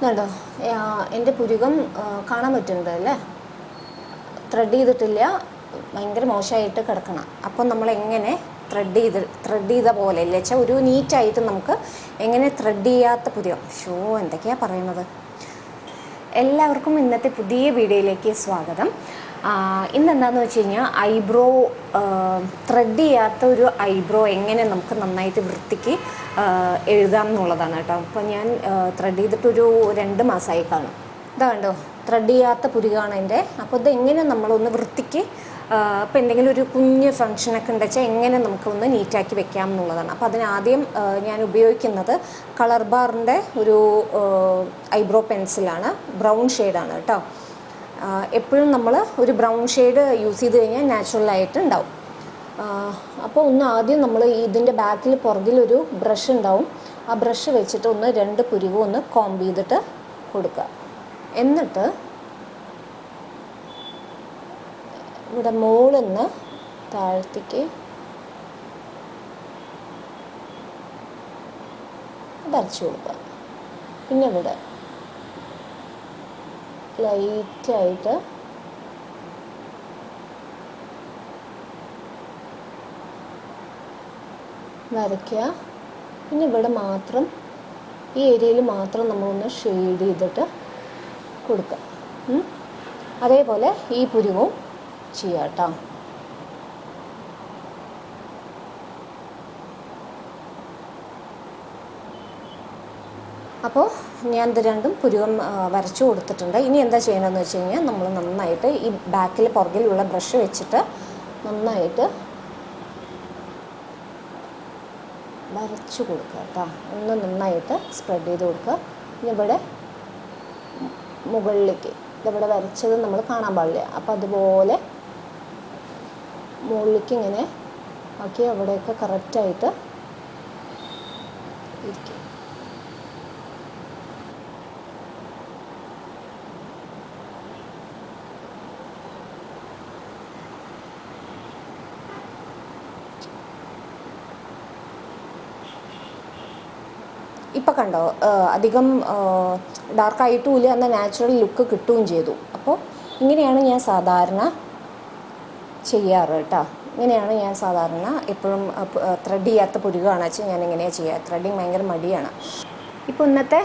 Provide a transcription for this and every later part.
കണ്ടോ എൻ്റെ പുരുകം കാണാൻ പറ്റുന്നുണ്ട് അല്ലേ? ത്രെഡ് ചെയ്തിട്ടില്ല, ഭയങ്കര മോശമായിട്ട് കിടക്കണം. അപ്പം നമ്മൾ എങ്ങനെ ത്രെഡ് ചെയ്ത പോലെ അല്ലേ വെച്ചാൽ ഒരു നീറ്റായിട്ട് നമുക്ക് എങ്ങനെ ത്രെഡ് ചെയ്യാത്ത പുരുകം. എന്തൊക്കെയാണ് പറയുന്നത്. എല്ലാവർക്കും ഇന്നത്തെ പുതിയ വീഡിയോയിലേക്ക് സ്വാഗതം. ഇന്നെന്താണെന്ന് വെച്ച് കഴിഞ്ഞാൽ ഐബ്രോ ത്രെഡ് ചെയ്യാത്ത ഒരു ഐബ്രോ എങ്ങനെ നമുക്ക് നന്നായിട്ട് വൃത്തിക്ക് എഴുതാം എന്നുള്ളതാണ് കേട്ടോ. അപ്പോൾ ഞാൻ ത്രെഡ് ചെയ്തിട്ടൊരു 2 മാസമായി കാണും. ഇതാ കണ്ടോ, ത്രെഡ് ചെയ്യാത്ത പുരുകാണ് എൻ്റെ. അപ്പോൾ ഇതെങ്ങനെ നമ്മളൊന്ന് വൃത്തിക്ക് ഇപ്പോൾ എന്തെങ്കിലും ഒരു കുഞ്ഞ് ഫങ്ഷനൊക്കെ ഉണ്ടെച്ചാൽ എങ്ങനെ നമുക്കൊന്ന് നീറ്റാക്കി വെക്കാം എന്നുള്ളതാണ്. അപ്പോൾ അതിനാദ്യം ഞാൻ ഉപയോഗിക്കുന്നത് കളർ ബാറിൻ്റെ ഒരു ഐബ്രോ പെൻസിലാണ്. ബ്രൗൺ ഷെയ്ഡാണ് കേട്ടോ. എപ്പോഴും നമ്മൾ ഒരു ബ്രൗൺ ഷെയ്ഡ് യൂസ് ചെയ്ത് കഴിഞ്ഞാൽ നാച്ചുറലായിട്ട് ഉണ്ടാവും. അപ്പോൾ ആദ്യം നമ്മൾ ഇതിൻ്റെ ബാക്കിൽ പുറകിലൊരു ബ്രഷ് ഉണ്ടാവും. ആ ബ്രഷ് വെച്ചിട്ട് 2 പുരുവും ഒന്ന് കോംബ് ചെയ്തിട്ട് കൊടുക്കുക. എന്നിട്ട് ഇവിടെ മുകളിൽ നിന്ന് താഴത്തേക്ക് വരച്ചു കൊടുക്കുക. പിന്നെ ഇവിടെ ലൈറ്റായിട്ട് വരയ്ക്കുക. പിന്നെ ഇവിടെ മാത്രം ഈ ഏരിയയിൽ മാത്രം നമ്മളൊന്ന് ഷെയ്ഡ് ചെയ്തിട്ട് കൊടുക്കുക. അതേപോലെ ഈ പുരുവും ചെയ്യാം കേട്ടോ. അപ്പോൾ ഞാൻ ഇത് രണ്ടും പുരുവം വരച്ചു കൊടുത്തിട്ടുണ്ട്. ഇനി എന്താ ചെയ്യണമെന്ന് വെച്ച് കഴിഞ്ഞാൽ നമ്മൾ നന്നായിട്ട് ഈ ബാക്കിൽ പുറകിലുള്ള ബ്രഷ് വെച്ചിട്ട് നന്നായിട്ട് വരച്ചു കൊടുക്കുക കേട്ടോ. നന്നായിട്ട് സ്പ്രെഡ് ചെയ്ത് കൊടുക്കുക. ഇനി ഇവിടെ മുകളിലേക്ക് ഇതിവിടെ വരച്ചത് നമ്മൾ കാണാൻ പാടില്ല. അപ്പോൾ അതുപോലെ മുകളിലേക്ക് ഇങ്ങനെ ആക്കി അവിടെയൊക്കെ കറക്റ്റായിട്ട് ഇരിക്കും. ഇപ്പം കണ്ടോ, അധികം ഡാർക്കായിട്ടുമില്ല, എന്നാൽ നാച്ചുറൽ ലുക്ക് കിട്ടുകയും ചെയ്തു. അപ്പോൾ ഇങ്ങനെയാണ് ഞാൻ സാധാരണ ചെയ്യാറ് കേട്ടോ. ഇങ്ങനെയാണ് ഞാൻ സാധാരണ എപ്പോഴും ത്രെഡ് ചെയ്യാത്ത പുരുകമാണ് വെച്ചാൽ ഞാൻ എങ്ങനെയാണ് ചെയ്യുക. ത്രെഡിങ് ഭയങ്കര മടിയാണ്. ഇപ്പോൾ ഇന്നത്തെ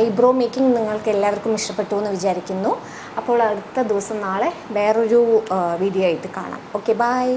ഐബ്രോ മേക്കിംഗ് നിങ്ങൾക്ക് എല്ലാവർക്കും ഇഷ്ടപ്പെട്ടു എന്ന് വിചാരിക്കുന്നു. അപ്പോൾ അടുത്ത ദിവസം നാളെ വേറൊരു വീഡിയോ ആയിട്ട് കാണാം. Okay, by.